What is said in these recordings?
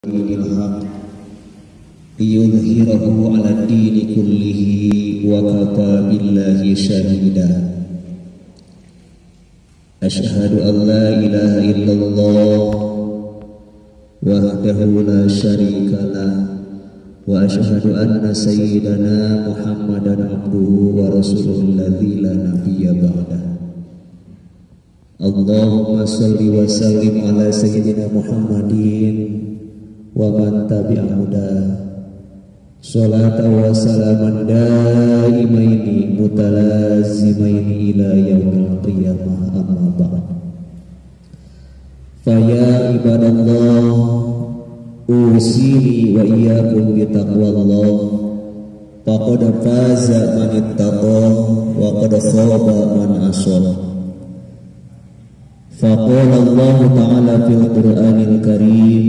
بالحق ليظهره على الدين كله وكفى بالله شهيدا أشهد أن لا إله إلا الله وحده لا شريك له وأشهد أن سيدنا محمدا عبده ورسوله الذي لا نبي بعده اللهم صل وسلم على سيدنا محمد ومن تبع هداه صلاة وسلاما دائمين متلازمين إلى يوم القيامة أما بعد فيا عباد الله أوصيني وإياكم بتقوى الله فقد فاز من اتقى وقد خاب من عصى فقال الله تعالى في القرآن الكريم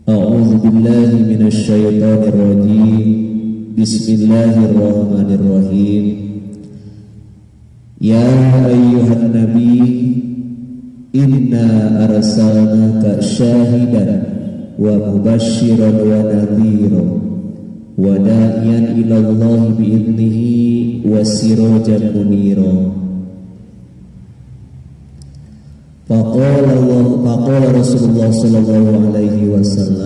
أعوذ بالله من الشيطان الرجيم بسم الله الرحمن الرحيم يا أيها النبي إنا أرسلناك شاهدا ومبشرا ونذيرا وداعيا إلى الله بإذنه وسراجا منيرا فقال رسول الله صلى الله عليه وسلم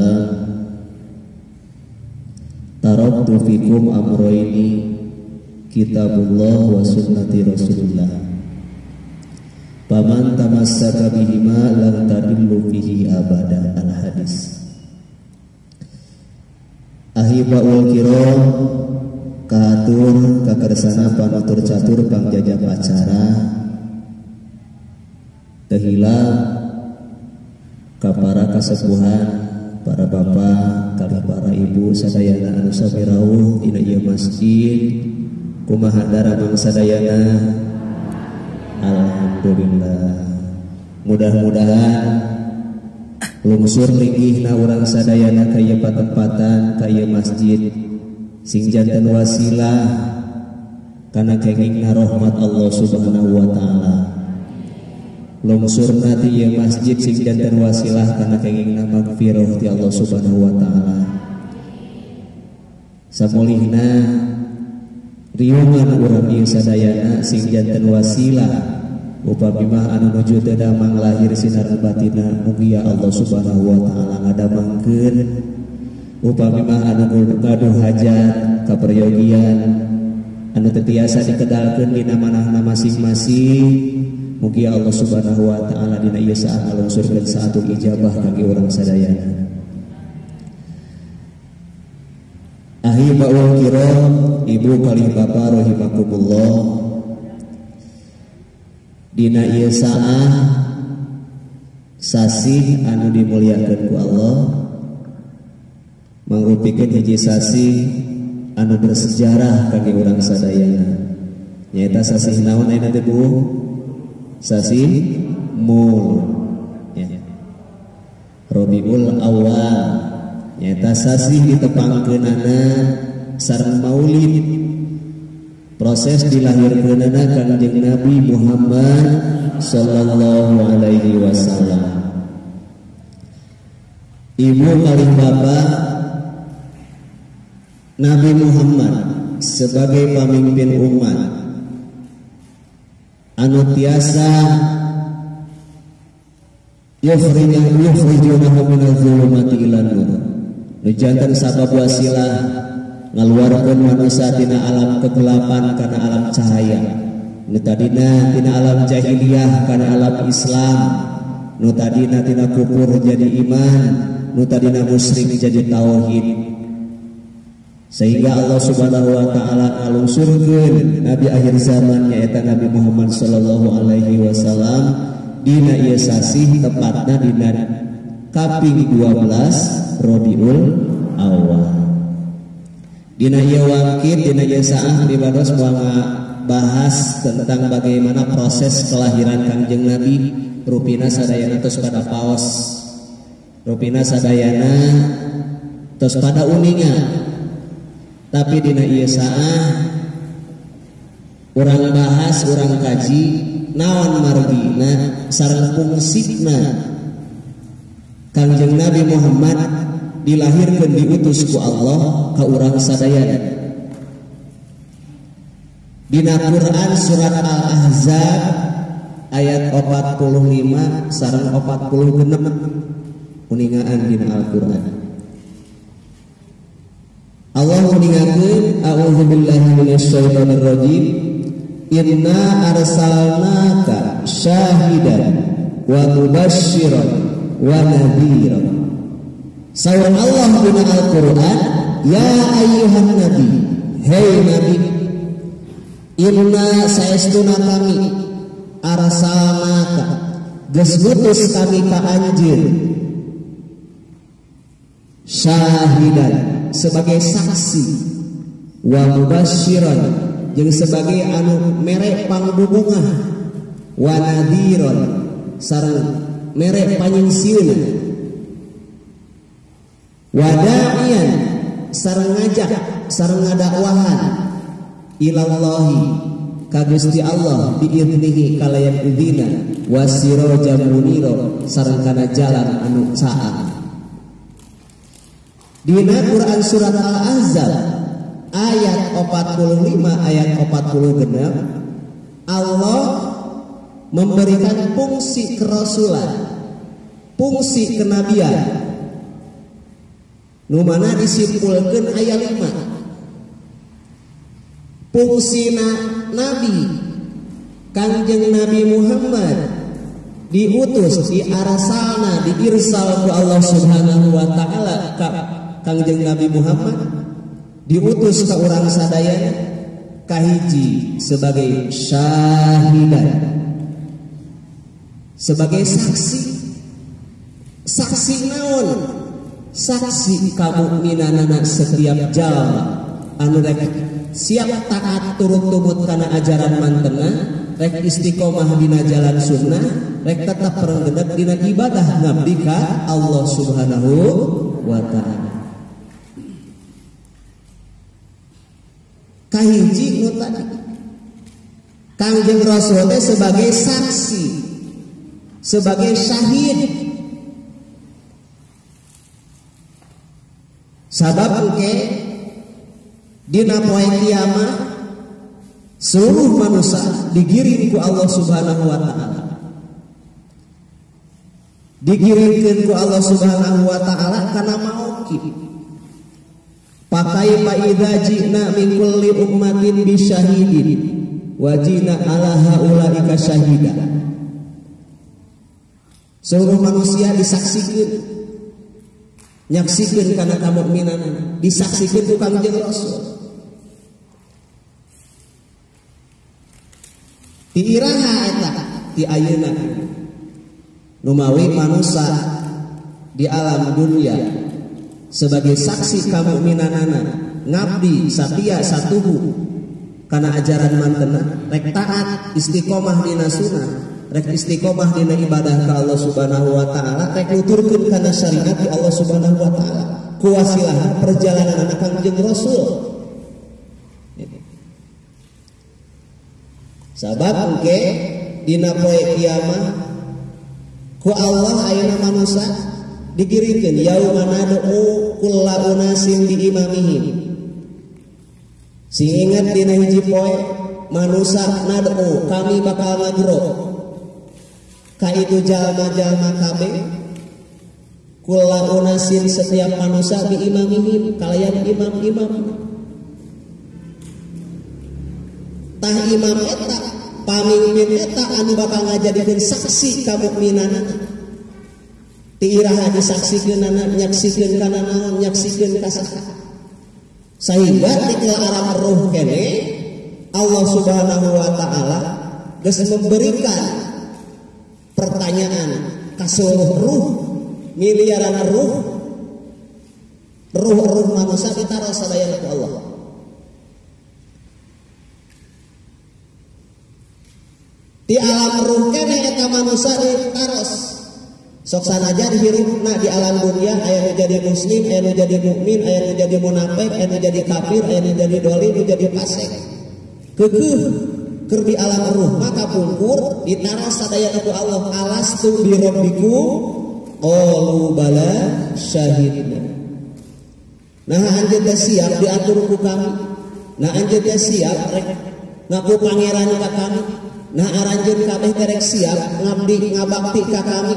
taraktu fikum amrayni kitabullah wa sunnati rasulillah faman tamassaka bihima lam tadillu fihi abada. Al hadis. Ahibaul kiram katur kakersana panutur catur pangjajah acara tehilang ka para kasepuhan, para bapak, kali para ibu sadayana anu sami rawuh dina ieu masjid, kumaha daramang sadayana. Alhamdulillah. Mudah-mudahan lungsur linggihna urang sadayana ka ieu patempatan, ka ieu masjid sing janten wasilah kana kengingna rahmat Allah Subhanahu wa taala. Lungsurna ti ieu masjid sing janten wasilah kana kengingna magfirah ti Allah Subhanahu wa taala. Samulihna riungan urang ieu sadayana sing janten wasilah upami mah anu nuju teu damang lahir sinar batina, mugi ya Allah Subhanahu wa taala ngadamangkeun upami mah anu gaduh hajat kaperyogian anu teu tiasa dikedalkeun dina manahna masing-masing. Mugi Allah Subhanahu wa taala dina ieu saat ngalungsurkeun saatul ijabah kangge urang sadayana. Ahibaul kiram, ibu kalih bapak rahimakumullah. Dina ieu saat sasih anu dimuliakeun ku Allah mangrupikeun hiji sasih anu bersejarah kangge urang sadayana. Nyaeta sasih naon ayeuna teh Bu? Sasih Mul ya. Rabiul Awal nyata sasih ditepangkeunana sareng Maulid, proses dilahirkeunana Kanjeng Nabi Muhammad sallallahu alaihi wasallam. Ibu kalih bapak, Nabi Muhammad sebagai pemimpin umat anu tiasa yukhrijunahu minadh-dhulumati ilan nur, nu janten sabab wasilah ngaluarkeun manusia tina alam kegelapan kana alam cahaya, nu tadina tina alam jahiliyah kana alam Islam, nu tadina tina kufur jadi iman, nu tadina musyrik jadi tauhid. Sehingga Allah Subhanahu wa taala ngalungsurkeun nabi akhir zaman nyaeta Nabi Muhammad sallallahu alaihi wasallam dina ieu sasih tepatna dina kaping 12 Rabiul Awal. Dina ieu wangkit dina ieu saah dibados moal bahas tentang bagaimana proses kelahiran Kanjeng Nabi, rupina sadayana tos pada paos, rupina sadayana tos pada uningan. Tapi dina ieu saah urang bahas, urang kaji naon margina sareng fungsina Kangjeng Nabi Muhammad dilahirkan diutus ku Allah ka urang sadayana. Dina Quran surat Al-Ahzab ayat 45 sareng 46 uningaan dina Al-Quran. Allah meningakeun a'udzubillahi minasyaitonir rajim. Inna arsalnaka syahidan wa mubasysyiran wa nadhiran. Saur Allah dina Al-Quran, ya ayyuhan nabi, hei nabi, inna saestuna kami arsalnaka geus ngutus kami ka anjeun syahidan sebagai saksi wa mubasysyiran jeung sebagai anu mere pangbubungah wa nadhiran sareng mere panyinsieun wa da'iyan sareng ngajak sareng ngadakwahan ilallahi ka Gusti Allah biiznihi kalayan idzina wa sirajan munira sareng kana jalan anu caang. Dina Quran surat Al-Ahzab ayat 45 ayat 46 Allah memberikan fungsi kerasulan, fungsi kenabian nu mana disimpulkeun aya 5. Fungsina nabi Kangjeng Nabi Muhammad diutus diarasalna diirsal ku Allah Subhanahu wa taala ka Kangjeng Nabi Muhammad diutus ka urang sadaya kahiji sebagai syahidan, sebagai saksi. Saksi naon? Saksi kamukminanana setiap jalma anu rek siap taat turut-tumut kana ajaran mantena, rek istiqomah dina jalan sunnah, rek tetap perenggedet dina ibadah ngabdi ka Allah Subhanahu wa taala. Kahiji nu tadi Kangjeng Rasul teh sebagai saksi, sebagai syahid. Sabab engke dina poe kiamat seluruh manusia digiring ku Allah Subhanahu wa taala. Digiringkeun ku Allah Subhanahu wa taala kana mauqif. Pakai idza ji'na min kulli ummatin bi syahidin wa ji'na ala haulaika syahida. Seluruh manusia disaksikeun, nyaksikeun kana kamukminan, disaksikeun ku Kangjeng Rasul. Ti iraha eta ti ayeuna nu mawi manusia di alam dunia sebagai saksi kamukminanana ngabdi satia satuhu kana ajaran mantena, rek taat istiqomah dina sunnah, rek istiqomah dina ibadah ka Allah Subhanahu wa taala, rek nuturkeun kana syariat di Allah Subhanahu wa taala ku wasilah perjalanan Kangjeng Rasul. Sabab engke dina poe kiamat ku Allah ayeuna manusia digiringkeun yauma nad'u kullu unasin bi imamihim. Sing ingat dina hiji poe manusia nad'u kami bakal ngagro ka itu jalma-jalma kabeh kullu unasin setiap manusia bi imamihim kalayan imam-imam. Tah imam eta pamimpin eta anu bakal ngajadikeun saksi kamukminanana. Ti iraha disaksikeun anak nyaksikeun kana naon nyaksikeun ka saha. Sehingga di alam ruh kene Allah Subhanahu wa taala geus memberikan pertanyaan ka seluruh ruh, miliaran ruh manusia ditaruh sadaya ku Allah. Di alam ruh kene eta manusia ditaros. Sok sanajan hirupna di alam dunia aya nu jadi muslim, aya nu jadi mukmin, aya nu jadi munafik, aya nu jadi kafir, aya nu jadi dolim, nu jadi fasik. Keukeuh keur di alam ruh maka pungkur ditaros sadaya ku Allah alastu bi rabbikum qalu bala syahidna. Nah anjeun teh siap diatur ku kami. Nah anjeun teh siap rek ngaku pangeran ka kami. Nah aranjeun kabeh teh rek siap ngabdi ngabakti ka kami.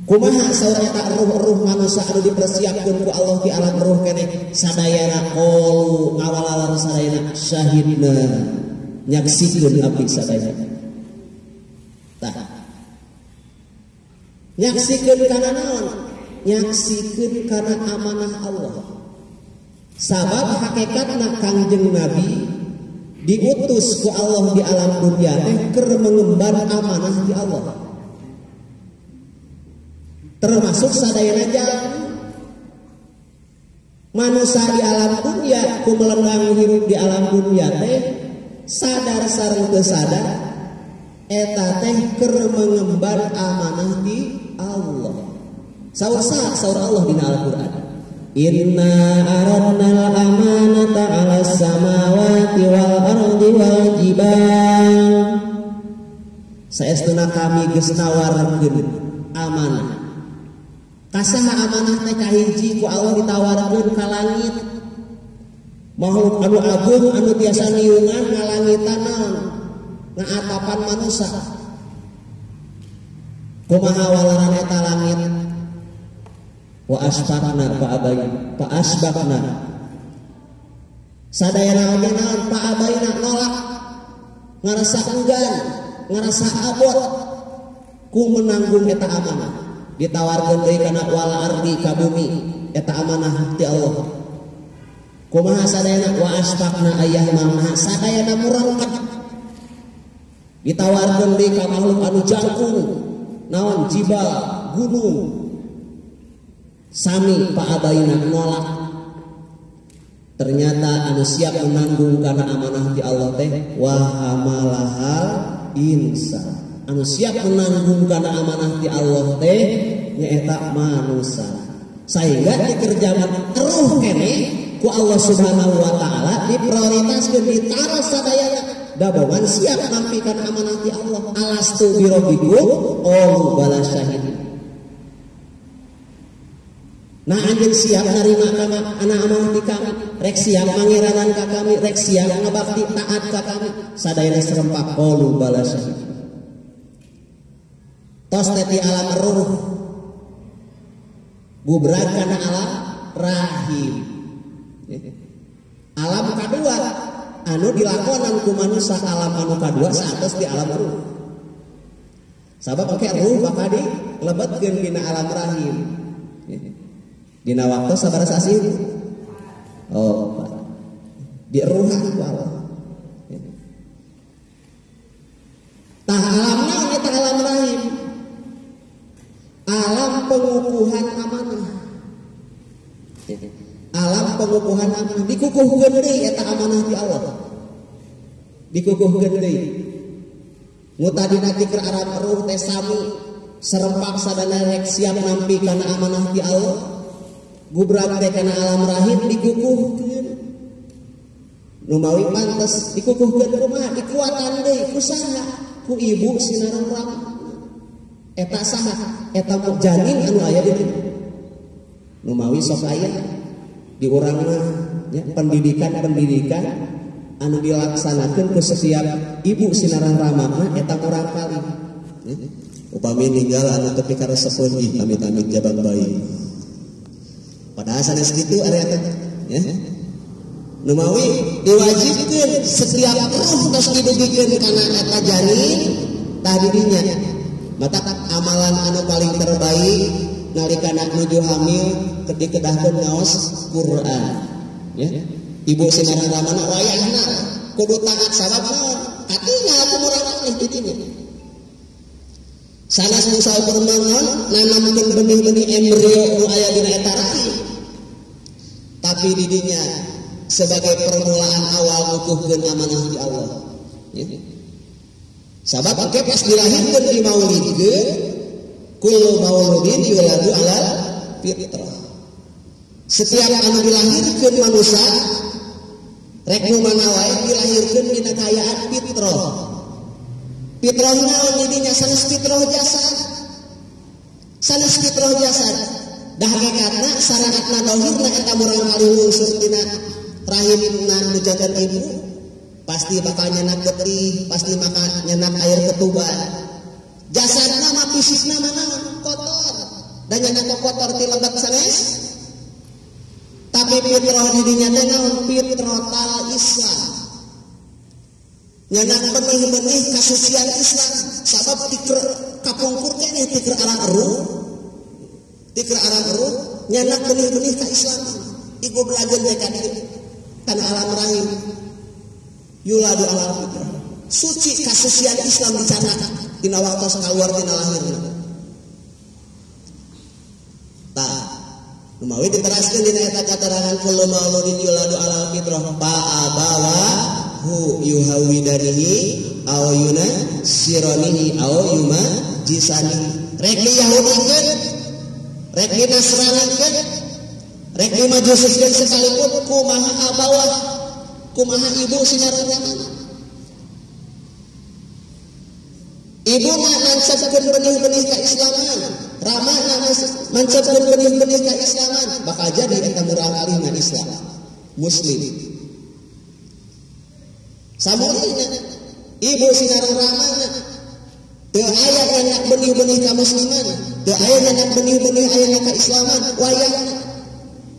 Kumaha saur eta ruh-ruh manusia anu dipersiapkeun ku Allah di alam ruh keneh sadayana qalu ngawalalar sadayana syahidna nyaksikeun abdi sadayana. Tah. Nyaksikeun kana naon? Nyaksikeun kana amanah Allah. Sabab hakikatna Kangjeng Nabi diutus ku Allah di alam dunia teh keur mengemban amanah di Allah. Termasuk sadayana jalan manusia di alam dunia ku melenggang hirup di alam dunia teh sadar sareng teu sadar eta teh keur mengemban amanah di Allah. Saur Allah dina Al-Qur'an. Inna aradnal amanata 'alas samawati wal ardi wal jibal. Saestuna kami geus nawarkeun amanah. Kasaha amanah teh kahiji ku Allah ditawarkeun ka langit. Makhluk anu agung anu tiasa niungan ngalangitan naon? Ngaatapan manusia. Kumaha walaran eta langit? Wa asbaqna sadayana oge naon fa abaina nolak ngarasa enggan ngarasa abot ku menanggung eta amanah. Ditawarkeun deui kana wal ardi ka bumi eta amanah ti Allah. Kumaha sadayana wa asbaqna ayah mangna sadayana murangkat. Ditawarkeun deui ka makhluk anu jangkung naon jibal gunung sami paabaina nolak. Ternyata anu siap menanggung karena amanah di Allah teh wa hamalahal insan. Anu siap menanggung karena amanah di Allah teh nyaeta manusia. Sehingga dikerjakan ruh kene ku Allah Subhanahu wa taala diprioritaskeun ditara sadayana dabongan siap nampikeun amanah di Allah. Alastu bi rabbikum qalu bala syahidin. Nah anjeun siap narima kana amanah di kami, rek siap mangeranan ka kami, rek siap ngabakti taat ka kami. Sadayana serempak qalu bala syahidin. Tos teh di alam ruh bubrag kana alam rahim. Alam kadua anu dilakonan ku manusia alam anu kadua saeus di alam ruh. Sabab oke ruh bakal dilebetkeun dina alam rahim. Dina waktu sabar sasi. Oh, di ruhan ku Allah. Tah alamna eta alam rahim. Alam pengukuhan amanah. Alam pengukuhan amanah dikukuhkeun deui eta amanah di Allah. Dikukuhkeun deui. Mutadina dikir alam ruh teh sami serempak sadana rek siap nampi kana amanah di Allah. Gubrag teh kana alam rahim dikukuhkeun. Nu mawi pantes dikukuhkeun kumaha? Dikuatan deui ku saha? Ku ibu sinaran rahim. Eta saha? Eta janin anu aya di dieu. Nu mawi sok aya di urangna ya, pendidikan anu dilaksanakeun ku setiap ibu sinaran ramana eta urang kali. Upami ninggal anu teu pikaresepeun ih amit-amit jaban bayi. Padahal sanes kitu area teh ya. Nu mawi diwajibkeun setiap ruh tos didugikeun kana eta janin tah di dinya. Mata amalan anu paling terbaik nalika nuju hamil ketika kedahkeun ngaos Quran ya. Ibu sinaran ramana wayahna kudu taat sabab naon? Katingal kumurang teh di dinya. Sanes nu saukur mangan nanamkeun benih-benih embrio nu aya dina eta rahim. Tapi di dinya sebagai permulaan awal ngukuhkeun amanah di Allah. Ya. Sabab oke pas dilahirkeun di maulidkeun kullu mauludin yuladu alal fitrah. Setiap anu dilahirkeun manusia rek nu mana wae dilahirkeun dina kayaan fitrah. Fitrah naon didinya sanes fitrah jasad. Sanes fitrah jasad. Dah hakikatna syariatna tauhidna eta murang kali lungsur tina rahimna nu jagan ibu. Pasti bakal nyenak getih, pasti bakal nyenak air ketuban. Jasadna mah fisikna mana kotor. Dan nyenak kotor ti lebat sanes. Tapi fitrah didinya teh naon fitratal Islam. Nyenak benih-benih kasucian Islam. Sabab tikeur kapungkur teh tikeur arang eruh. Tikeur arang eruh nyenak benih-benih ka Islam. Ibu belajar teh ka dieu kana alam rahim. Yuladu alal fitrah. Suci kasucian Islam dicana dina waktu kaluar dina lahirna. Tah, lumawi diteraskeun dina eta katerangan kullu mauludin yuladu alal fitrah fa abawa hu yuhawidanihi aw yunasiranihi aw yumajisani. Rek di Yahudikeun, rek di Nasranikeun, rek di Majusikeun sekalipun kumaha abawah, kumaha ibu sinarurana. Ibu nansabkeun benih-benih keislaman, rama nansabkeun benih-benih keislaman, bakal jadi eta murang alihna Islam muslim. Samurina ibu sinarurana teu aya nyanak benih-benih kamusliman, teu aya nyanak benih-benih aya keislaman, wayahna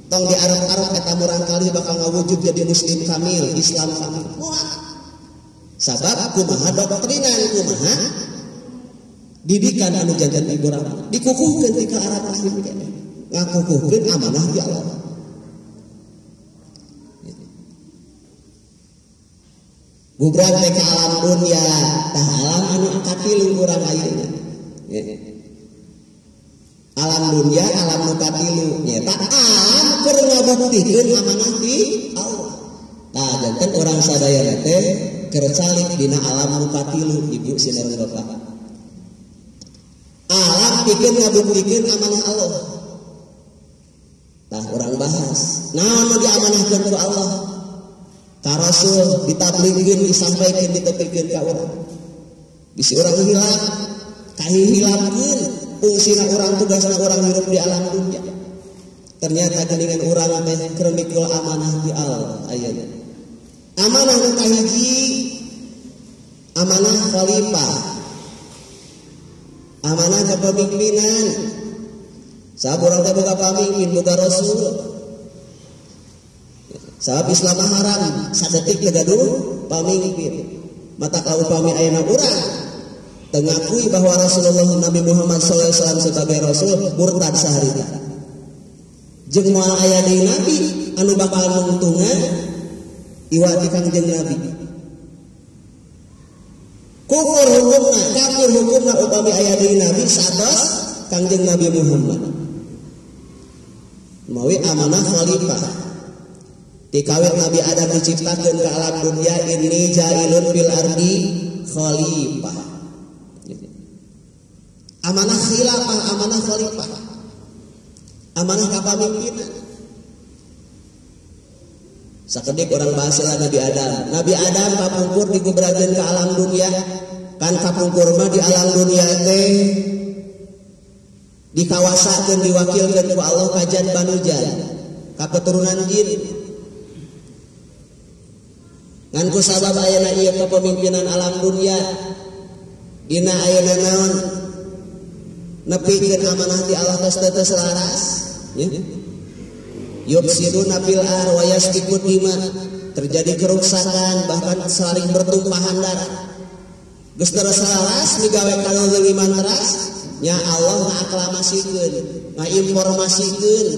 tong diarep-arep eta murang kali bakal ngawujud jadi muslim kamil, Islam kamil. Sabab kumaha doktrinan, kumaha didikan anu jantan ibu rama dikukuhkeun ti ka arah rahim keneh, ngakukuhkeun amanah ti Allah. Gugrang teh ka alam dunya, tah alam anu angkat tilu urang ayeuna. Alam dunya, alam nu katilu nyata alam keur ngabuktikeun amanah ti Allah. Tah janten urang sadaya teh keur calik dina alam nu katilu ibu sinar bapak. Alam pikeun ngabuktikeun amanah Allah. Tah urang bahas, naon nu diamanahkeun ku Allah? Ka Rasul ditabligkeun, disampaikeun, ditepikeun ka urang. Bisi urang hilap, kahilapkeun fungsina urang, tugasna urang hirup di alam dunya. Ternyata geuningan urang teh keur mikul amanah di Allah ayeuna. Amanah nu kahiji amanah khalifah. Amanah kepemimpinan. Saburang teh boga pamimpin, boga rasul. Sabab Islam haram sadetik teu gaduh pamimpin. Mata ka upami ayeuna urang teu ngakui bahwa Rasulullah Nabi Muhammad sallallahu alaihi wasallam sebagai rasul, murtad saharita. Jeung moal aya deui nabi anu bakal nungtungan iwati Kangjeng Nabi. Kufur hukumna, kafir hukumna upami aya deui nabi sados Kangjeng Nabi Muhammad. Mawi amanah khalifah. Dikawit Nabi Adam diciptakeun ka alam dunya, inni ja'ilun fil ardi khalifah. Amanah khilafah, amanah khalifah. Amanah kapamimpinan. Sakedik orang bahasa Nabi Adam. Nabi Adam kapungkur digubrakeun ka alam dunya. Kan kapungkur mah di alam dunya teh dikawasakeun, diwakilkeun ku Allah kajan banujan, ka keturunan jin. Ngan ku sabab ayeuna ieu kepemimpinan alam dunya dina ayeuna naon nepikeun amanah di Allah tos teu selaras nya. Yufsiduna fil ar wa yasfikun dima, terjadi kerusakan bahkan saling bertumpahan darah. Geus teu selaras migawe kaleuliman teras nya Allah ngaklamasikeun, ngainformasikeun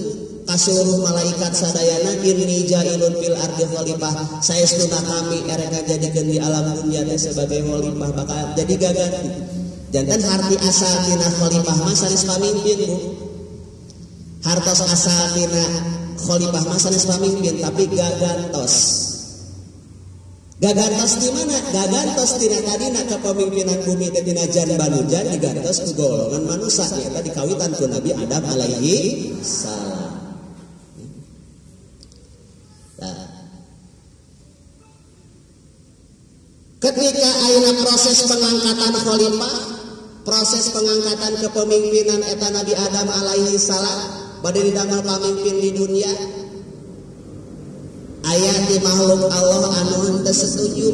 ka seluruh malaikat sadayana, inni ja'ilun fil ardi khalifah, saestuna kami erek ngajadikeun di alam dunya teh sebagai khalifah, bakal jadi gaganti. Janten harti asal tina khalifah mah sanes pamimpin, Bu. Hartos asal tina khalifah mah sanes pamimpin, tapi gagantos. Gagantos di mana? Gagantos tina tadina kepemimpinan bumi teh tina jan banujan digantos ku golongan manusia eta dikawitan ku Nabi Adam alaihi salam. Ketika ayeuna proses proses pengangkatan khalifah, proses pengangkatan kepemimpinan eta Nabi Adam alaihi salam bade didamel pamimpin di dunia. Aya ti makhluk Allah anu henteu setuju,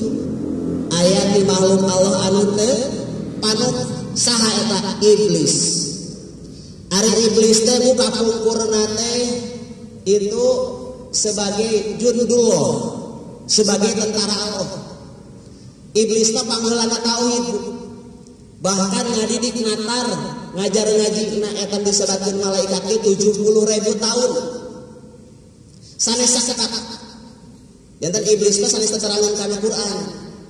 aya ti makhluk Allah anu teu panut. Saha eta? Iblis. Ari iblis teh buka pungkurna teh itu sebagai jundullah, sebagai tentara Allah. Iblis mah pangheulana tauhid, bahkan ngadidik natar ngajar ngaji na eta disebutkeun malaikat ge 70.000 tahun. Sanes saketat. Janten iblis mah sanes teterangan kana Quran.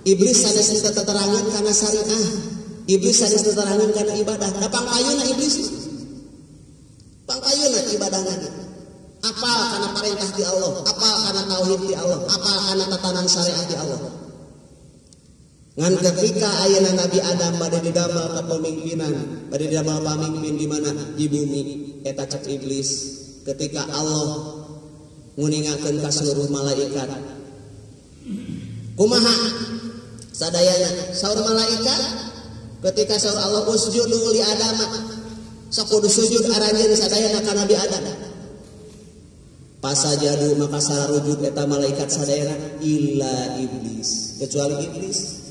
Iblis sanes teterangan kana syariah. Iblis sanes teterangan kana ibadah. Da pangpayuna iblis. Pangpayuna ibadahna. Apal kana perintah di Allah, apal kana tauhid di Allah, apal kana tatanan syariat di Allah. Ngan ketika ayeuna Nabi Adam bade didamel kepemimpinan, bade didamel pamimpin di mana? Di bumi. Eta cek iblis. Ketika Allah nguningakeun ka seluruh malaikat. Kumaha sadayana saur malaikat ketika saur Allah usjudu li Adam. Sok kudu sujud aranjeun sadayana ka Nabi Adam. Pasajadu maka sararujud eta malaikat sadayana illa iblis, kecuali iblis.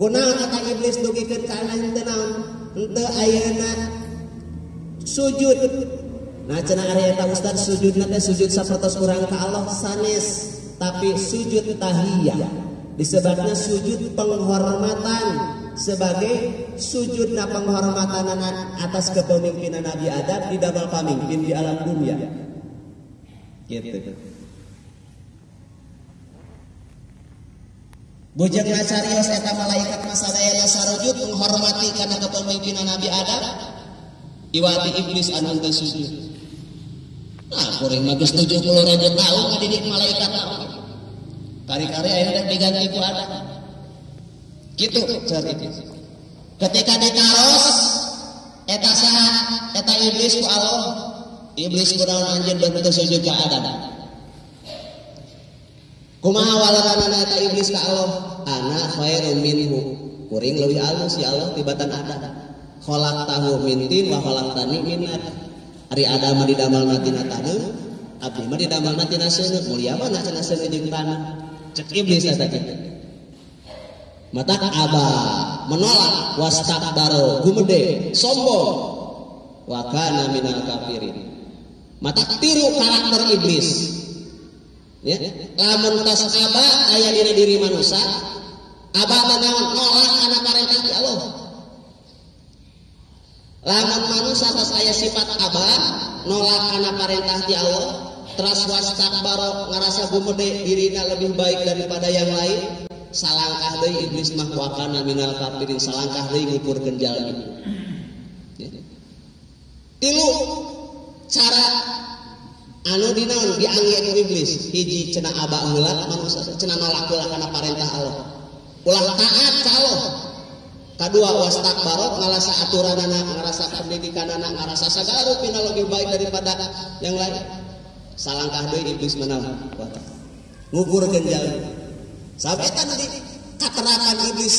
Kunaon kata iblis dugikeun ka Allah henteu naon? Henteu ayeuna sujud. Nah cenah ari eta ustaz sujudna teh sujud sapertos urang ka Allah sanes, tapi sujud tahiyah. Disebutna sujud penghormatan sebagai sujudna penghormatan atas kepemimpinan Nabi Adam di damel pamimpin di alam dunia. Gitu. Bujang ngacarios eta malaikat masadayana sarujud menghormati karena kepemimpinan Nabi Adam. Iwati iblis anu teu sujud. Nah, kuring mah geus 70.000 tahun ngadidik malaikat naon. Kari-kari ayeuna diganti ku Adam. Gitu cari iblis. Ketika dikaros eta saha? Eta iblis ku Allah. Iblis kunaon anjeun dan teu sujud ka Adam. Kumaha walarana eta iblis ka Allah? Ana khairum minhu. Kuring leuwih alus si Allah tibatan Adam. Khalaqtahu min tin wa khalaqtani min nar. Ari Adam di damelna tina taneuh, abdi mah di damelna tina seuneu. Mulia mah cenah seuneu jeung tanah. Cek iblis eta kitu. Mata aba menolak wastakbaro gumede sombong wa kana minal kafirin. Mata tiru karakter iblis. Ya, lamun tos aba aya dina diri manusia, aba tanaon nolak kana perintah ti Allah. Lamun manusia tos aya sifat aba nolak kana perintah ti Allah, teras wastakbaro ngarasa gumede dirina lebih baik daripada yang lain, salangkah deui iblis mah wa kana minal kafirin, salangkah deui ngukurkeun jalmi. Ya. Tilu cara anu dinaon diangge ku iblis. Hiji cenah aba heula manusia cenah nolak heula kana perintah Allah, ulah taat ka Allah. Kadua wastakbaro ngarasa aturanana, ngarasa pendidikanana, ngarasa sagala pina lebih baik daripada yang lain. Salangkah deui iblis menaon ngukurkeun jalmi. Sampai tadi katerakan iblis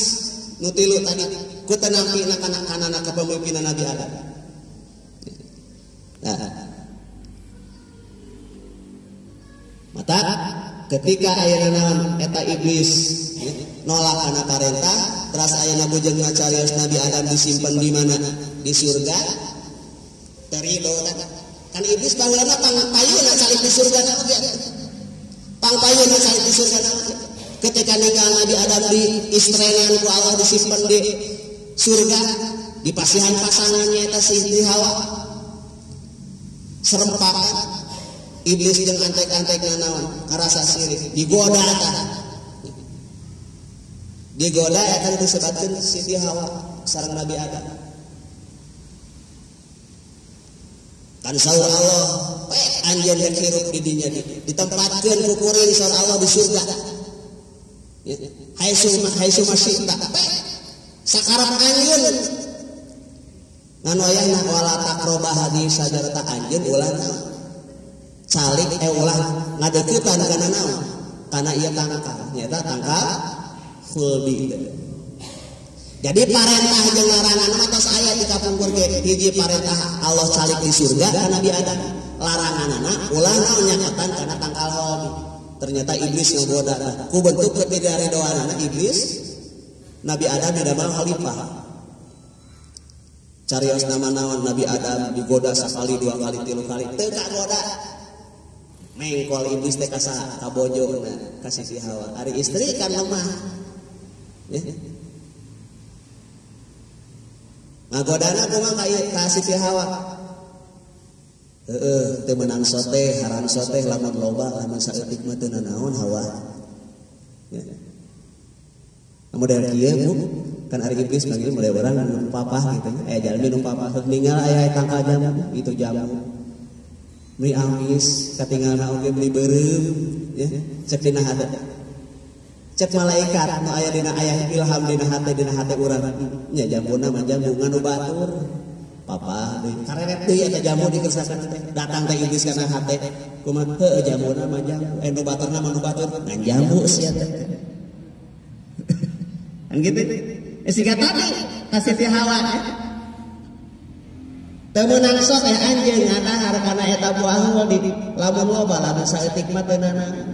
nutilu tadi ku tenampina kana kepemimpinan Nabi Adam. Nah, mata ketika ayeuna naon eta iblis nolak kana perintah, terus ayeuna bujang ngacarios Nabi Adam disimpen di mana? Di surga. Terido kan iblis baheula pangpayuna calik di surga na oge. Pangpayuna calik di surga na oge. Ketika nikah Nabi Adam di istrengan ku Allah disimpen di surga, di pasihan pasangannya eta Siti Hawa. Serempakan iblis jeung antek-antekna naon karasa sirik digoda eta. Digoda akan disebutkeun Siti Hawa sareng Nabi Adam. Kan saur Allah, anjeun yang hirup di dinya ditempatkeun ku kuring saur Allah di surga. Hai suma syita. Sakarep anjeun. Nganu ayana wala taqraba hadhihi sajarata anjeun ulah calik ulah ngadeuketan kana naon? Kana ieu tangkal, nyata tangkal khuldi. Jadi parentah jeung larangan mah tos aya di kapungkur ge. Hiji parentah Allah calik di surga ka Nabi Adam. Laranganna ulah naon nyaketan kana tangkal hobi. Ternyata iblis ngagoda. Ku bentuk ketidaredoanana iblis Nabi Adam didamel khalifah. Carios nama naon Nabi Adam digoda sakali, dua kali, tilu kali, teu kagoda. Mengkol iblis teh ka bojona ka Siti Hawa. Ari istri kan lemah. Ya. Ngagodana kumaha ka Siti Hawa. Teu meunang sote, haram sote lamun loba, lamun saeutik mah teu nanaon Hawa. Ya. Model kieu Bu, kan ari iblis manggil mulai orang nu papah gitu. Jalan minum papah ninggal aya tangkal jamu, itu jamu. Beli amis, katinggalna oge beli beureum, ya. Cek dina hate. Cek malaikat nu aya dina aya ilham dina hate urang. Nya jambuna mah jambu nganu batur. Papa deui kareret deui eta jamu dikersakeun teh. Datang teh iblis kana hate. Kumaha teu jambuna mah jambu, nu baturna mah nu batur. Ngan jambu sia teh. Kan gitu. Siga tadi ka Siti Hawa. Teu meunang sok anjeun ngadahar kana eta buah di lamun loba lamun saeutik mah teu nanang.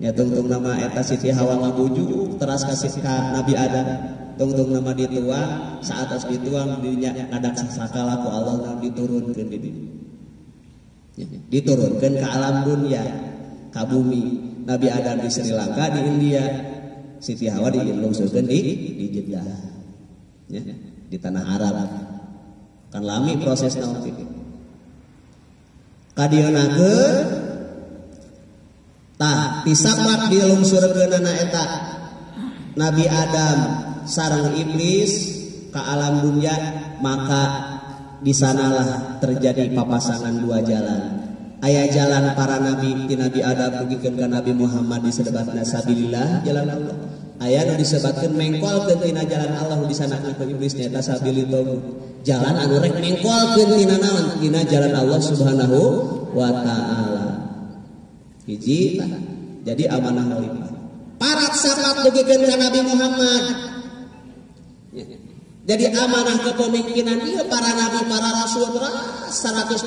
Ya tungtung nama eta Siti Hawa ngabujuk teras ka Nabi Adam. Tungtung nama dituang saat tos dituang dinya ngadak sakala ku Allah diturunkeun di dieu. Diturunkeun ka alam dunia, ka bumi. Nabi Adam di Sri Lanka, di India. Siti Hawa dilungsurkeun di Jeddah. Ya, di tanah Arab. Kan lami proses naon kitu. Kadienakeun tah tisapat dilungsurkeunana eta Nabi Adam sareng iblis ka alam dunia, maka di sanalah terjadi papasangan dua jalan. Aya jalan para nabi ti Nabi Adam dugikeun ka Nabi Muhammad disebatna sabilillah jalan Allah. Aya nu disebatkeun mengkolkeun tina jalan Allah disanakeun ku iblis nyaeta sabilillah. Jalan anu rek mengkolkeun tina naon? Tina jalan Allah Subhanahu wa taala. Hiji jadi amanah khalifah. Parat sapat dugikeun ka Nabi Muhammad. Jadi amanah kepemimpinan ieu para nabi, para rasul 124.000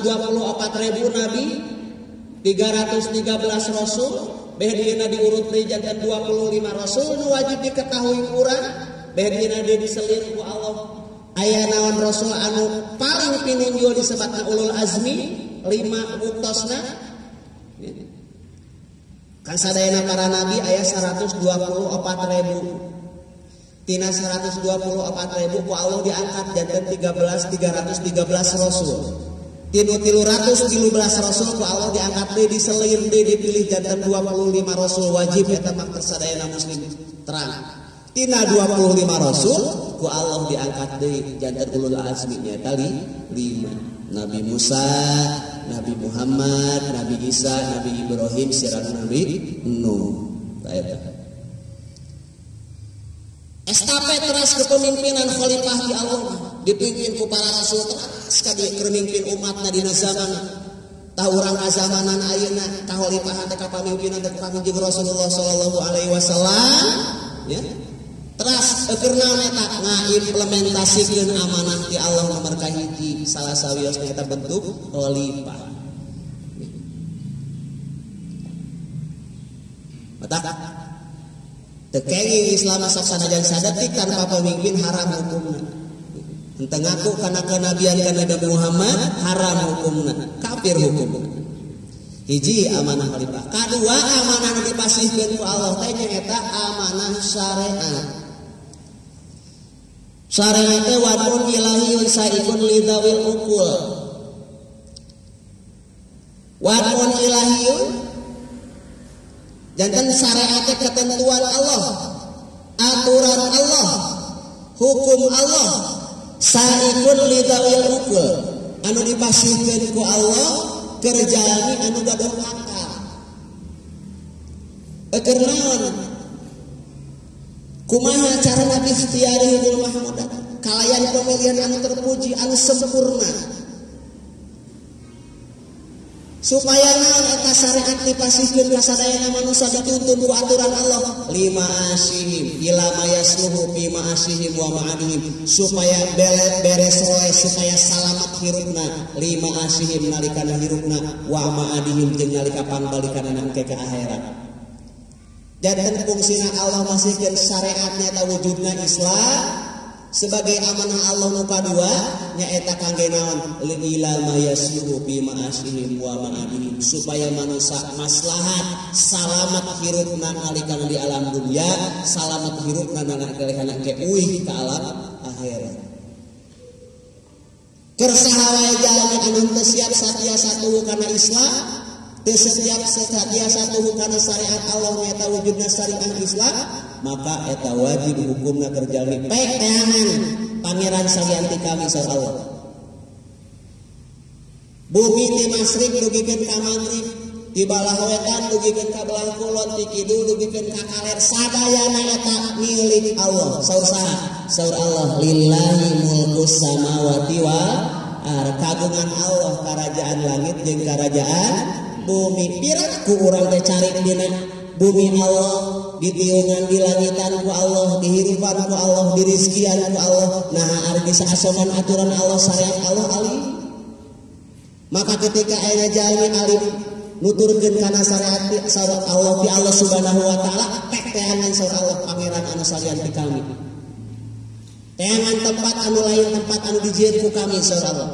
nabi, 313 rasul, behdina diurut deui janten 25 rasul nu wajib diketahui urang, behdina deui diselir ku Allah. Aya naon rasul anu paling pinunjul disebatna ulul azmi, 5 uktosna. Kan sadayana para nabi aya 124.000. Tina 124.000 ku Allah diangkat janten 313 rasul. Tinu 313 rasul ku Allah diangkat deui diselir deui dipilih janten 25 rasul wajib eta mah sadayana muslim terang. Tina 25 rasul ku Allah diangkat deui janten ulul azmi nya tali 5. Nabi Musa, Nabi Muhammad, Nabi Isa, Nabi Ibrahim, sirana Nabi Nuh. Eta estafet teras kepemimpinan khalifah di Allah dipimpin ku para rasul teras kadi keur umatna dina zaman tah urang ka zamanan ayeuna kakhalifahan teh kapamimpinan teh pangjing Rasulullah sallallahu alaihi wasallam ya teras keur naon eta ngaimplementasikeun amanah ti Allah nomor kahiji salah sawiosna eta bentuk khalifah. Mata tekenging Islam sok sanajan sadetik tanpa pemimpin haram hukumna. Henteu ngaku kana kenabian kana Nabi Muhammad haram hukumna, kafir hukumna. Hiji amanah khalifah. Kadua amanah nu dipasihkeun ku Allah teh nyaeta amanah syariat. Syariat teh wadun ilahiyun saikun lidawil ukul. Wadun ilahiyun jantan syariat ketentuan Allah, aturan Allah, hukum Allah, saikun lidawil ukul, anu dipasihkeun ku Allah kerjaan anu dadong akal. Keur naon? Kumaha cara nabi ikhtiari hukul mahmud kalayan pemilihan anu terpuji anu sempurna. supaya naon eta syariat dipasihkeun ka sadayana manusia dituntun ku aturan Allah lima asihim ila mayasluhu fi ma'asihim wa ma'adihim supaya beres roe supaya selamat hirupna lima asihim nalikana hirupna wa ma'adihim jeung nalika pangbalikana nangke ka akhirat. Janten fungsina Allah masihkeun syariatnya ta wujudna Islam sebagai amanah Allah nu kadua nyaeta kangge naon ila mayasluhu fi ma'asihim wa ma'adihim supaya manusia maslahat salamat hirupna nalikana di alam dunia salamat hirupna nalikana ke uih ka alam akhirat. Keur saha wae jalmi anu teu siap satia satuhu kana Islam teu siap satia satuhu kana syariat Allah nyaeta wujudna syariat Islam maka eta wajib hukumna terjalmi peteangan pangeran salian ti kami saur Allah. Bumi ti masrik dugikeun ka maghrib, ti balah wetan dugikeun ka belah kulon, ti kidul dugikeun ka kaler, sadayana eta milik Allah. Saur saha? Saur Allah, lillahi mulkus samawati wal ardh. Kagungan Allah karajaan langit jeung karajaan bumi. Piraku urang teh cari dina bumi Allah, ditiungan di langitan ku Allah, dihirupan ku Allah, dirizkian ku Allah. Nah ari saasoman aturan Allah syariat Allah alim. Maka ketika aya jalmi alim nuturkeun kana syariat Allah fi Allah Subhanahu wa taala teh teangan saur Allah pangeran anu salian ti kami. Teangan tempat anu lain tempat anu dijieun ku kami saur Allah.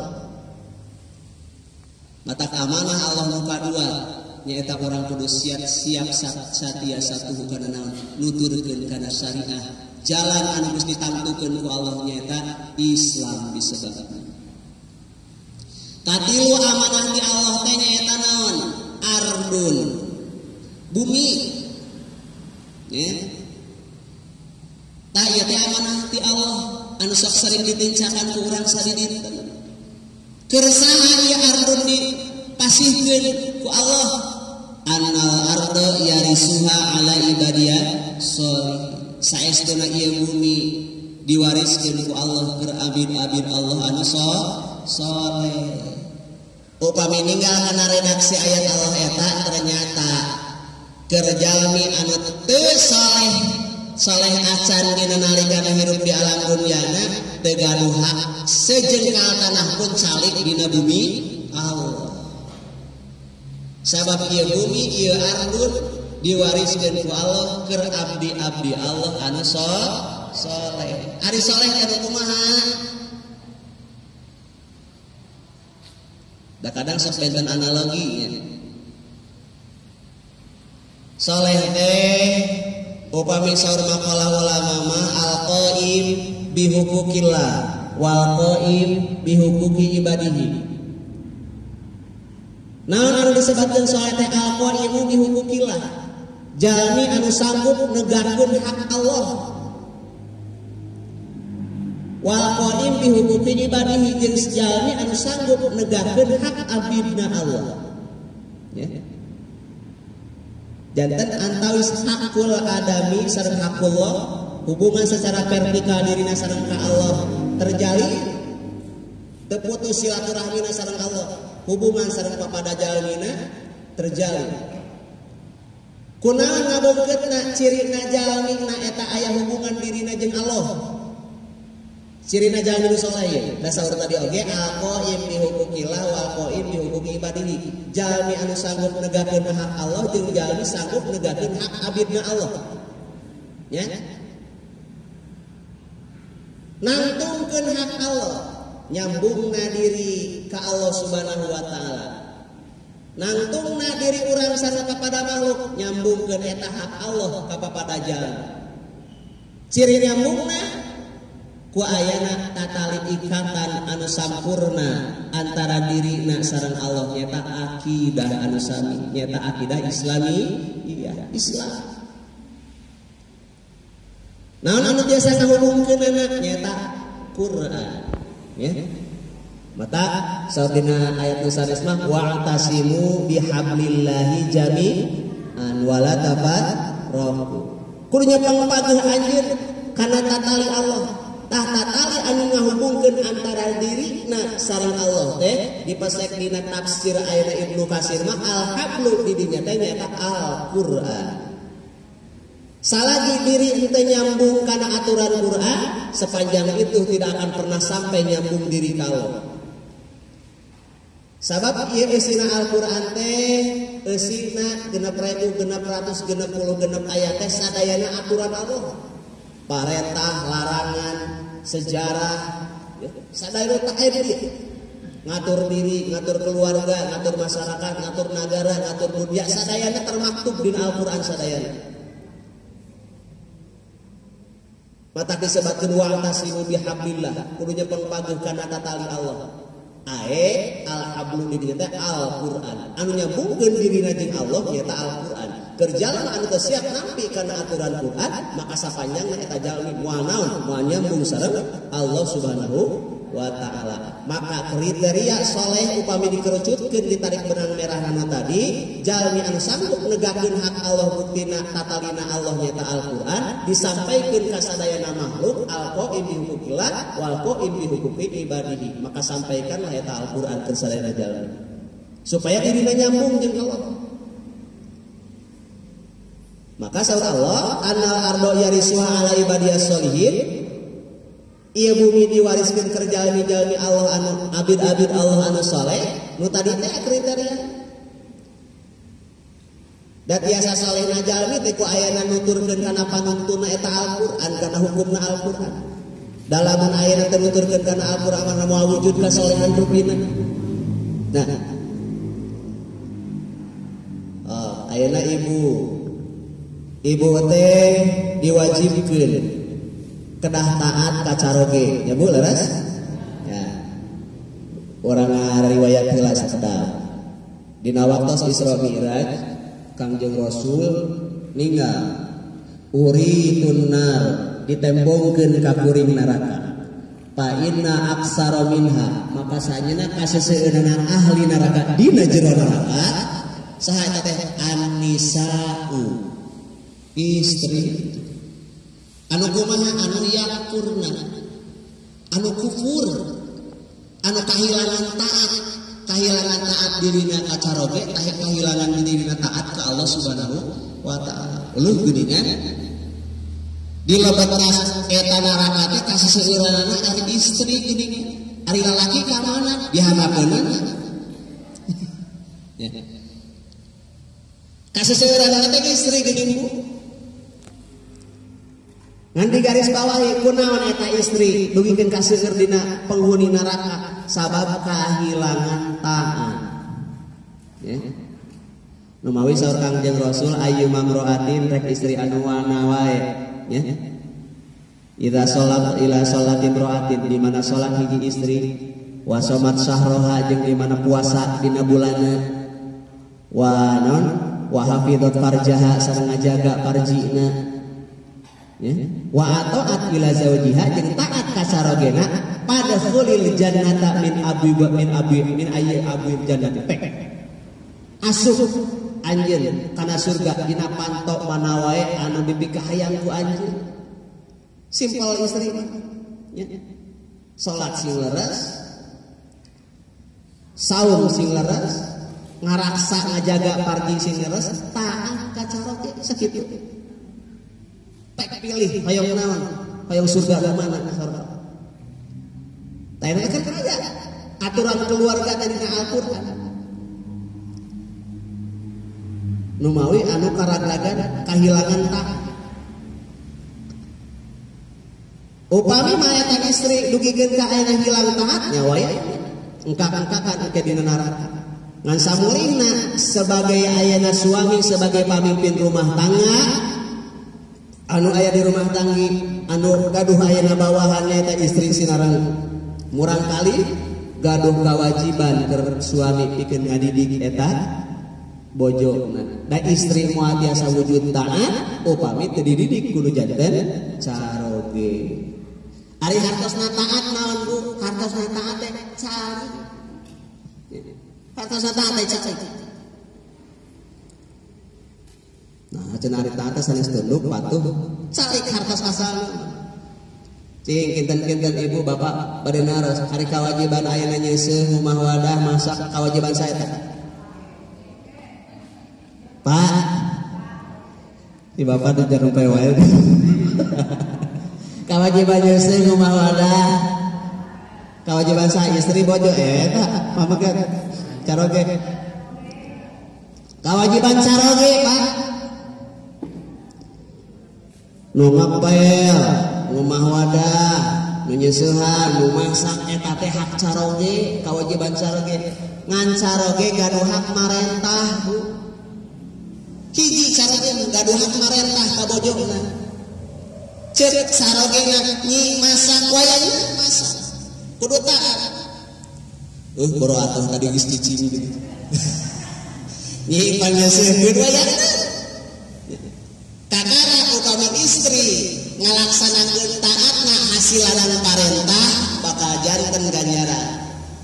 Mata amanah Allah nu kadua nyaeta orang kudu siap satia satuhu kana naon nuturkeun kana syariah jalan anu geus ditamtukeun ku Allah nyaeta Islam disebutna. Katilu amanah ti Allah teh nyaeta naon ardun bumi ya. Tah ieu teh amanah ti Allah anu sok sering ditincakan ku urang sadidinten. Keur saha ieu ardun dipasihkeun ku Allah annal ardo yarisuha ala ibadiyah sholih saestuna ieu bumi diwariskeun ku Allah keur abid-abid Allah anu sholeh. Upami ninggal kana redaksi ayat Allah eta ternyata keur jalmi anu teu saleh acan dina nalikana hirup di alam dunyana teu gaduh hak sejengkal tanah pun calik dina bumi Allah. Sabab ieu bumi ieu ardun diwariskeun ku Allah keur abdi-abdi Allah anu saleh. Ari saleh eta kumaha? Da kadang sok benten analogi ya. Saleh teh upami saur maqalah ulama mah al-qaim bi huquqillah wal qaim bi huquqi ibadihi. Naon anu disebutkeun saleh teh al-qaim bi huquqillah? Jalmi anu sanggup negarkeun hak Allah. Wal qaim bi huquqi ibadihi jeung jalmi anu sanggup negarkeun hak abidna Allah. Ya. Janten antawis hakul adami sareng hakullah hubungan secara vertikal dirina sareng ka Allah terjalin teu putus silaturahmina sareng Allah hubungan sareng papada jalmina terjalin kunaon ngabongkeutna cirina jalmina eta aya hubungan dirina jeung Allah cirina jalmi nu saleh da saur tadi oge al-qaim bi huquqillah wal qaim bi huquqi ibadihi jalmi anu sanggup negakeun hak Allah jeung jalmi sanggup negakeun hak abidna Allah ya nangtungkeun hak Allah nyambungna diri ka Allah Subhanahu wa taala nangtungna diri urang sareng kepada makhluk nyambungkeun eta hak Allah ka papada jalmi ciri nyambungna ku ayana tatali ikatan anu sampurna antara dirina sareng Allah nyata akidah anu sami nyata akidah Islami iya Islam. Naon anu biasa ngahubungkeunana nyata Quran ya. Mata saudina ayat nu sanes mah wa'tasimu bihablillahi jami'an wala tafarraqu. Kudu nya pangpaduh anjeun kana tatali Allah tahta tali anu ngahubungkeun antara dirina sareng Allah teh dipesek dina tafsir ayeuna Ibnu Katsir mah al-hablu di dinya teh nyaeta Al-Qur'an. Salagi diri ente nyambung kana aturan Quran, sepanjang itu tidak akan pernah sampai nyambung diri ka Allah. Sabab ieu eusina Al-Qur'an teh eusina 6.660 ayat teh sadayana aturan Allah. Paretah, larangan, sejarah, sadaya tak aya ngatur diri, ngatur keluarga, ngatur masyarakat, ngatur negara, ngatur budaya, sadayana termaktub dina Al-Qur'an sadayana. Mata disebatkeun wa'tasimu bihablillah, kudu nyepeng paguh kana tatali Allah. Ae al-hablu di dieu teh Al-Qur'an. Anu nyambungkeun dirina jeung Allah nyaeta Al-Qur'an. Keur jalan anu teu siap nampi kana aturan Qur'an, maka sapanjangna eta jalmi moal naon? Moal nyambung sareng Allah Subhanahu wa ta'ala. Maka kriteria soleh upami dikerucutkeun ditarik benang merah anu tadi, jalmi anu sanggup negakeun hak Allah buktina tatalina Allah nyaeta Al-Qur'an disampaikeun ka sadayana makhluk al-qaim bi huquqillah wal qaim bi huquqi ibadihi. Maka sampaikanlah eta Al-Qur'an ke sadayana jalmi supaya dirina nyambung jeung Allah. Maka saur Allah annal ardo yarisuha ala ibadiyas sholihin, ieu bumi diwariskeun keur jalmi-jalmi Allah anu abid-abid Allah anu saleh, nu tadi teh kriteria. Da tiasa salehna jalmi teh ku ayana nuturkeun kana panuntuna eta Al-Qur'an, kana hukumna Al-Qur'an. Dalaman ayana teh nuturkeun kana Al-Qur'an kana moal wujud kasolehan rupina. Nah, ayana ibu teh diwajibkeun kedah taat ka caroge, ya Bu leres? Ya. Urang ngariwayat heula sakedap. Dina waktos Isra Mi'raj, Kangjeng Rasul ninggal uritun nar ditembongkeun ka kuring neraka. Fa inna aksara minha, maka sajeuna kaseseueunana ahli neraka dina jero neraka saha eta teh an-nisa'u, istri anu kumaha, anu yakurna, anu kufur, anu kahilangan taat dirina ka caroge, kahilangan dirina taat ka Allah Subhanahu wa ta'ala. Ulun geuningan dilebetas eta neraka teh kaseseueunana ari istri geuningan, ari lalaki ka mana dihamakeunana. Ya. Kaseseueunana teh istri geuning Bu. Ngan di garis bawahi kunaon eta istri dugikeun ka seueur dina penghuni neraka sabab kahilangan taat. Ya. Nu mawi saur Kangjeng Rasul ayyu mamroatin rek istri anu wana wae, ya. Idza sholat ila sholati imroatin, di mana salat hiji istri, wa somat syahroha jeung di mana puasa dina bulanna, wa non wa hafizat farjaha sareng ngajaga farjina. Ya. Wa ataat ila zawjiha jeung taat ka sarogena pada khulil jannata min ayyi abwib jannati pek asup anjeun kana surga dina panto mana wae anu dipikahayang ku anjeun. Simpel istri mah ya. Salat sing leres, saum sing leres, ngaraksa ngajaga farji sing leres, taat ka caroge sakitu. Pek pilih hoyong naon, hoyong surga ke mana surga. Tayana kan aya aturan keluarga dari Al-Qur'an. Nu mawi anu karaglagan kahilangan taat. Upami mayatan istri dugikeun ka aya hilang taatnya wae engkak-engkakan ke dina neraka. Ngan samurina sebagai ayana suami, sebagai pamimpin rumah tangga anu aya di rumah tanggi, anu gaduh ayana bawahannya eta istri sinarang murang kali gaduh kewajiban keur suami pikeun ngadidik eta bojona. Da istri moal biasa wujud taat upami teu dididik kudu janten caroge. Ari hartosna taat naon Bu? Hartosna taat teh cari. Hartosna taat teh cari. Nah, cenah ari taat sanes tunduk patuh cari hartos asal. Ting kinten-kinten ibu bapak bade naros hari kewajiban ayeuna nyeuseuh rumah wadah masak kewajiban saya teh. Pak, si bapak teh jarang poe wae. Kewajiban nyeuseuh rumah wadah. Kewajiban saya istri bojo eta pamakeun caroge. Kewajiban caroge, Pak. Nu ngapel rumah wadah, menyeusehan, nu masak eta teh hak caroge, kewajiban caroge. Ngan caroge gaduh hak marentah, Bu. Hiji caroge gaduh hak marentah ka bojona. Ceuk carogena nyi masak wayahna masak. Kudu taat. Boro atuh tadi geus cicing gitu. Nyi panyeuseukeun wayahna. Kakara upami istri ngalaksanakeun taatna hasilan parentah bakal janten ganjaran.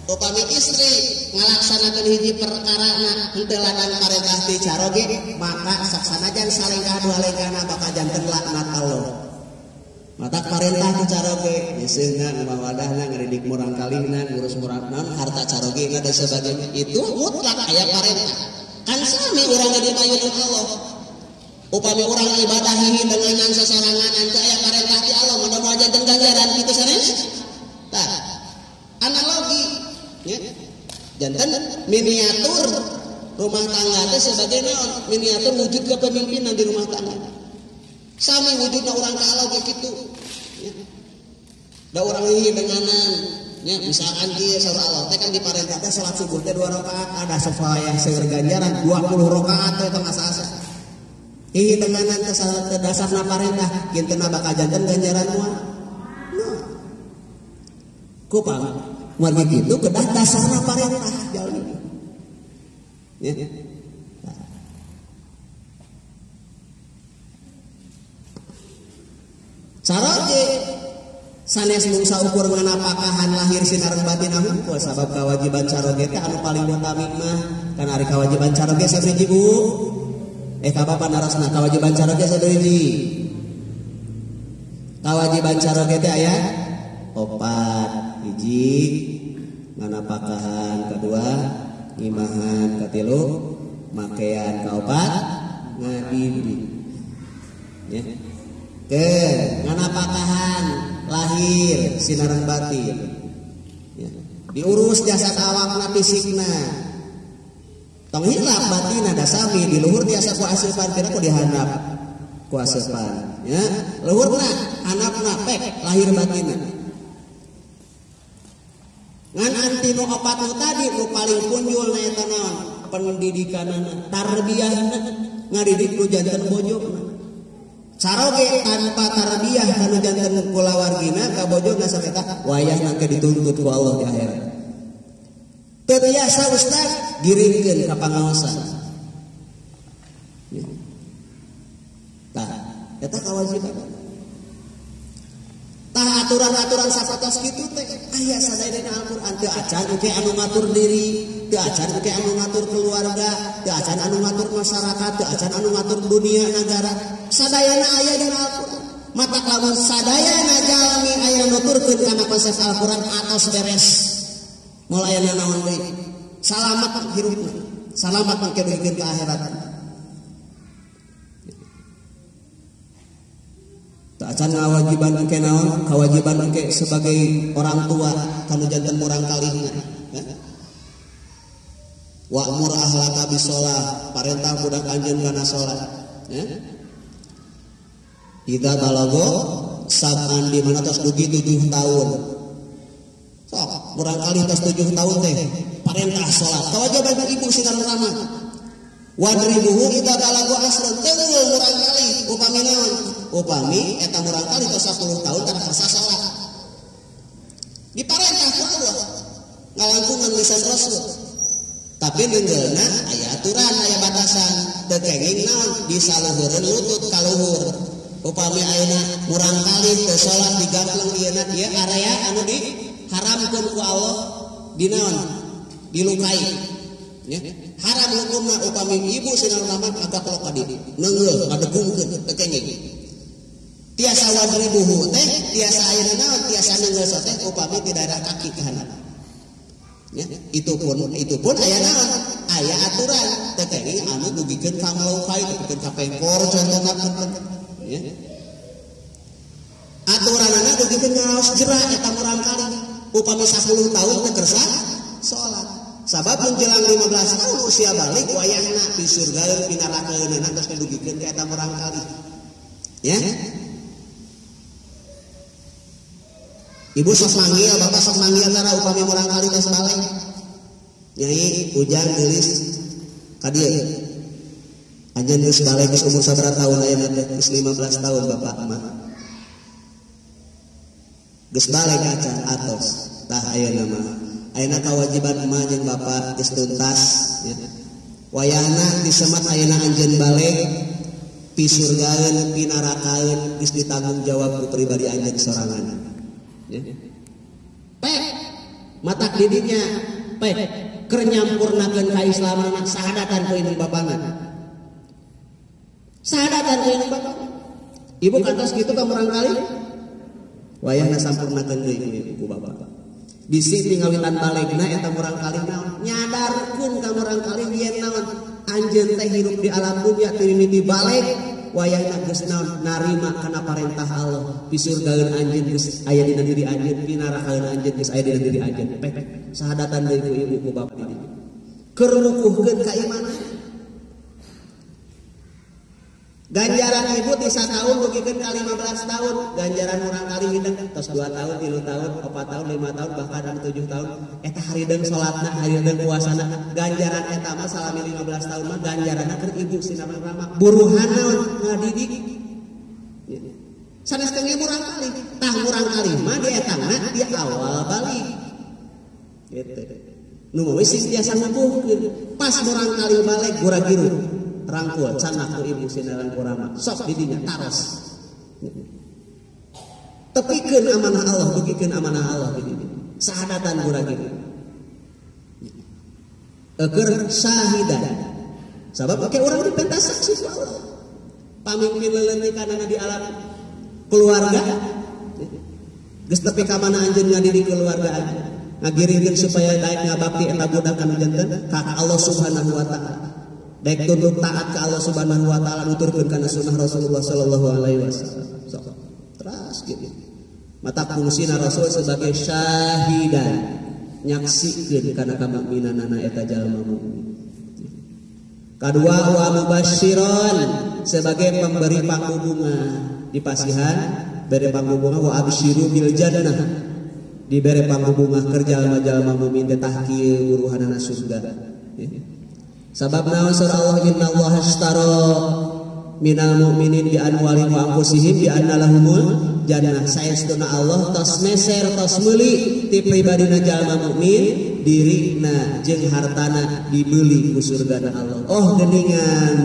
Upami istri ngalaksanakeun hiji perkarana henteu ladang parentah ti caroge, maka saksanajan salengkah dua lengkahna bakal janten laknat Allah. Mata parentah ti caroge, nyeuseuhna rumah wadahna ngadidik murang kalihna, ngurus murang naon harta caroge dan sebagainya. Itu mutlak aya parentah. Kan sami urang dipayun Allah. Upami orang ibadah ini dengan sesorangan anta aya parentah ti Allah mudah-mudahan janten ganjaran kitu sanes. Tah. Analogi nya. Janten miniatur rumah tangga teh sebagai naon? Miniatur wujud kepemimpinan di rumah tangga. Sami wujudna urang ka Allah ge kitu. Ya. Da urang ieu denganan nya misalkan kieu saur Allah teh kan di parentah teh salat subuh teh 2 rakaat ada supaya seueur ganjaran 20 rakaat teh teu asa-asa. Ieu denganan teh salat dasarna parentah kinteuna bakal janten ganjaran moal. Nah. Kupang margi kitu kedah dasarna parentah jalmi. Ya. Caroge sanes mung saukur ngan apakahan lahir sinareng batin hungkul sabab kewajiban caroge teh anu paling utami mah kan ari kewajiban caroge sabiji Bu. Kabapan narasna kewajiban caroge sadeuji. Kewajiban caroge teh aya 4. Hiji nganapakahan, kedua ngimahan, katilu makean, kaopat ngadidik. Ya. Ke nganapakahan lahir sinareng batin. Ya. Diurus jasad awakna fisikna. Tong hilap batina da sami di luhur tiasa ku asupan kira ku dihandap ku asupan ya luhurna handapna pek lahir batina ngan antinu opat nu tadi nu paling punjul na eta naon pendidikanana tarbiyahna ngadidik nu janten bojona caroge tanpa tarbiyah kanu janten kulawargina ka bojona sareta wayahna ke dituntut ku Allah di akhirat. Teu biasa ustaz giringkeun ka pangaosan. Tah, eta kewajiban. Tah aturan-aturan sapatos kitu teh aya sadayana Al-Qur'an teu acan engke anu ngatur diri, teu acan engke anu ngatur keluarga, teu acan anu ngatur masyarakat, teu acan anu ngatur dunia negara. Sadayana aya dina Al-Qur'an. Mata lamun sadayana jalmi aya nuturkeun kana konsep Al-Qur'an atos beres. Mulai naon deui salamat hirupna salamat mangke duikeun ka akhirat tak acan ngawajiban engke naon kewajiban engke sebagai orang tua kanu janten murang kalihna wa'mur ahlaka bisolah parentah budak anjeun kana salat ya idza balago sab'an di mana tos dugi 7 tahun. Sok, murang kali tos 7 tahun teh parentah salat. Kewajiban ibu sinareng rama. Wadribuhu idza balagu asrun teungul murang kali upami naon? Upami eta murang kali tos 10 tahun tara kersa salat. Diparentah ku Allah. Ngalangkungan lisan Rasul. Tapi deungeulna aya aturan, aya batasan. Teu kenging naon disaluhureun lutut ka luhur. Upami ayeuna murang kali teu salat digantleng ieuna ieu area anu di haramkeun ku Allah dinaon dilukai ya haram hukumna upami ibu sinareng rama agak pelok ka dieu neungeul ngadegungkeun teu kenging tiasa wadribuhu teh tiasa ayeuna naon tiasa neungeus teh upami ti daerah kaki kana. Ya, itu pun aya naon? Aya aturan teh teh anu dugikeun ka malaukai dugikeun ka pengkor contohna ya. Aturanana dugikeun ngaos jerak eta murangkali upami 10 tahun teh kersa salat. Sabab menjelang 15 tahun usia balik wayahna di surga pinarakaeunana tos dugikeun ka eta murangkali. Ya. Ibu sok manggil, bapak sok manggil tara upami urang kali tos balik. Nyai Ujang gelis ka dieu. Anjeun geus balik geus umur sabaraha tahun ayeuna teh? Geus 15 tahun bapak mah. Geus balik acan atos. Tah ayeuna mah. Ayeuna kewajiban emak jeung bapak geus tuntas ya. Wayahna disemat ayeuna anjeun balik pi surgaeun pi narakaeun geus ditanggung jawab ku pribadi anjeun sorangan. Ya. Pek matak didinya pek keur nyampurnakeun ka Islaman sahadatan ku indung bapangan. Sahadatan ku indung bapangan. Ibu kantos kitu ka murang kali. Wayahna sampurnakeun deui ku bapak. Bisi tinggawitan balegna eta murang kali naon? Nyadarkeun ka murang kali yen naon? Anjeun teh hirup di alam dunya teu mimiti baleg. Wayahna geus naon narima kana parentah Allah di surgaeun anjeun geus aya dina diri anjeun di nerakaeun anjeun geus aya dina diri anjeun pek sahadatan deui ku ibu ku bapak ini keur nukuhkeun ka iman ganjaran ibu ti sataun dugikeun ka 15 tahun ganjaran urang kali hideng tos 2 tahun 3 tahun 4 tahun 5 tahun bahkan 7 tahun eta harideung salatna harideung puasana ganjaran eta mah salami 15 tahun mah ganjaranna keur ibu sinamang rama buruhan naon ngadidik sanes kengge murang kali tah murang kali mah di etana di awal balik gitu nu mah wis biasa ngukuhkeun pas murang kali balik gura-giru rangkul canak ku ibu sinarang kurama sok didinya taros tepikeun amanah Allah dugikeun amanah Allah didinya sahadatan gura-giru keur syahidan sabab oke urang dipenta saksi ku Allah pamimpin leuleutikana di alam keluarga geus tepi ka mana anjeun ngadidik keluarga ngagiringkeun supaya daek ngabakti eta budak anu janten ka Allah Subhanahu wa taala daek tunduk taat ke Allah Subhanahu wa taala nuturkeun kana sunnah Rasulullah sallallahu alaihi wasallam. So, terus gitu. Mata fungsina Rasul sebagai syahidan nyaksikeun kana kamukminanana eta jalma mukmin. Kadua wa mubasyiron sebagai pemberi pangbunga di pasihan bere pangbunga wa absyiru bil jannah dibere pangbunga keur jalma-jalma mukmin teh tahkieu uruhanana surga. Sabab naon surah Allah innallaha ashtara minal mu'minin bi amwalihim wa anfusihim bi anna lahumul jannah saestuna Allah tos meser tos meuli ti pribadina jalma mukmin dirina jeung hartana dibeli ku surgana Allah. Oh geuningan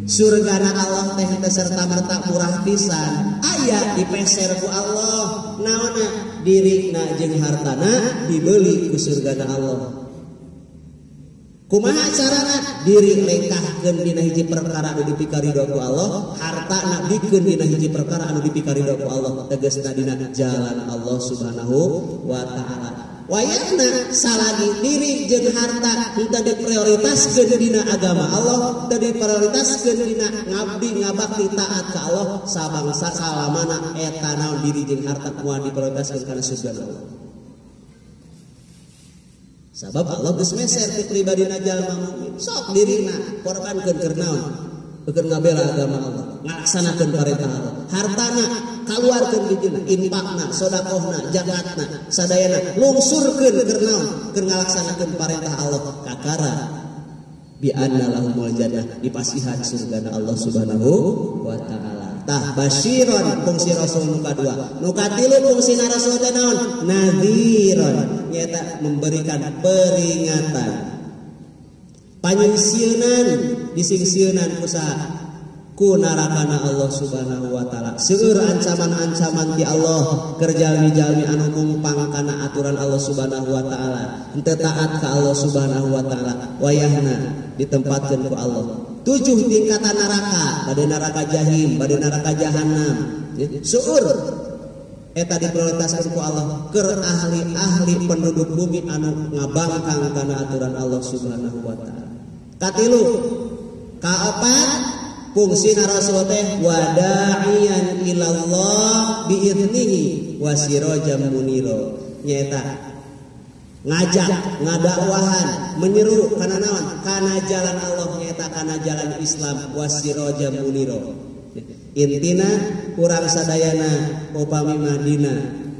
surgana Allah teh teu serta merta murah pisan aya dipeser ku Allah naonna dirina jeung hartana dibeli ku surgana Allah. Kumaha carana diri lengkahkeun dina hiji perkara anu dipikaridho ku Allah, hartana dikeun dina hiji perkara anu dipikaridho ku Allah, tegasna dina jalan Allah Subhanahu wa taala. Wayahna salagi diri jeung harta henteu diprioritaskeun dina agama Allah, teu diprioritaskeun dina ngabdi ngabakti taat ka Allah, sabangsa salamana eta naon diri jeung harta moal diprioritaskeun kana surga Allah. Sabab Allah geus meser ti pribadina jalma mukmin. Sok dirina korbankeun keur naon? Keur ngabela agama Allah, ngalaksanakeun perintah Allah. Hartana kaluarkeun dijina, infakna, sedekahna, zakatna, sadayana lungsurkeun keur naon? Keur ngalaksanakeun perintah Allah. Kakara bi anna lahumul jannah dipasihan surgana Allah Subhanahu wa taala. Tah basyiron fungsi Rasul nu kadua. Nu katilu fungsina Rasul teh naon? Nadhiron, nyata memberikan peringatan. Panyungsieun disingsieunnan kusaha? Ku narakana Allah Subhanahu wa taala. Seueur ancaman-ancaman ti Allah keur jalmi-jalmi anu mumpang kana aturan Allah Subhanahu wa taala, henteu taat ka Allah Subhanahu wa taala. Wayahna ditempatkeun ku Allah. 7 tingkatan neraka, bade neraka jahim, bade neraka jahanam, suur eta diprioritaskeun ku Allah keur ahli-ahli penduduk bumi anu ngabangkang kana aturan Allah Subhanahu wa taala. Katilu, kaopat fungsina rasul teh wada'iyan ilallah biiznihi wasirajam munira, nyaeta ngajak, ngadakwahan, menyeru kana naon? Kana jalan Allah, nyaeta kana jalan Islam, wasirajam munira. Intina urang sadayana upami Madina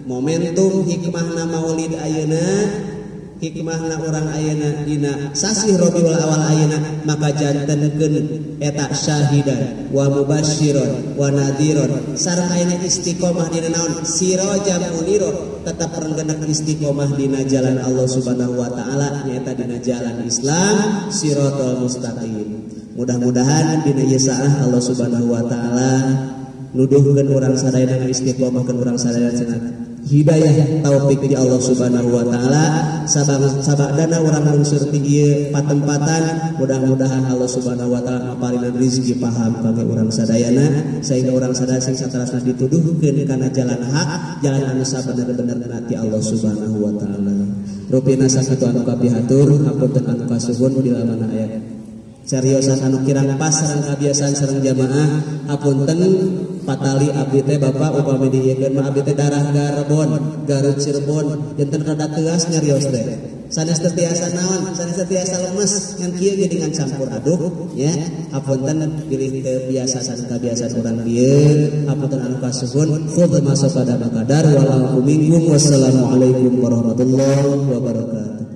momentum hikmahna maulid ayeuna, hikmahna urang ayeuna dina sasih Rabiul Awal ayeuna, maka jantenkeun eta syahidan wa mubasysyiran wa nadhiran sareng ayeuna istiqomah dina naon? Sirajam munira, tetap renggenek istiqomah dina jalan Allah Subhanahu wa taala, nyaeta dina jalan Islam siratal mustaqim. Mudah-mudahan dina ieu saah Allah Subhanahu wa taala nuduhkeun urang sadayana istiqomahkeun urang sadayana cenah hidayah taufik di Allah Subhanahu wa taala. Sabadana urang lungsur ti ieu patempatan, mudah-mudahan Allah Subhanahu wa taala maparingan rezeki paham kangge urang sadayana sehingga urang sadaya sing saterasna dituduhkeun kana jalan hak, jalan anu sabener-benerna ti Allah Subhanahu wa taala. Rupina sakitu anu kapihatur, hapunten anu kasuhun di lamana ayat cariosan anu kirang pas sareng kabiasaan sareng jamaah. Hapunten patali abdi teh Bapak upami dieukeun mah abdi teh darah Garbon, Garut Cirebon, janten rada teuas nyarios teh. Sanes teu tiasa naon, sanes teu tiasa lemes ngan kieu ge dengan campur aduk ya. Hapunten pilih teu biasa sareng kabiasaan urang dieu. Hapunten anu kasuhun, khudz ma safada qadar wal minkum wassalamu alaikum warahmatullahi wabarakatuh.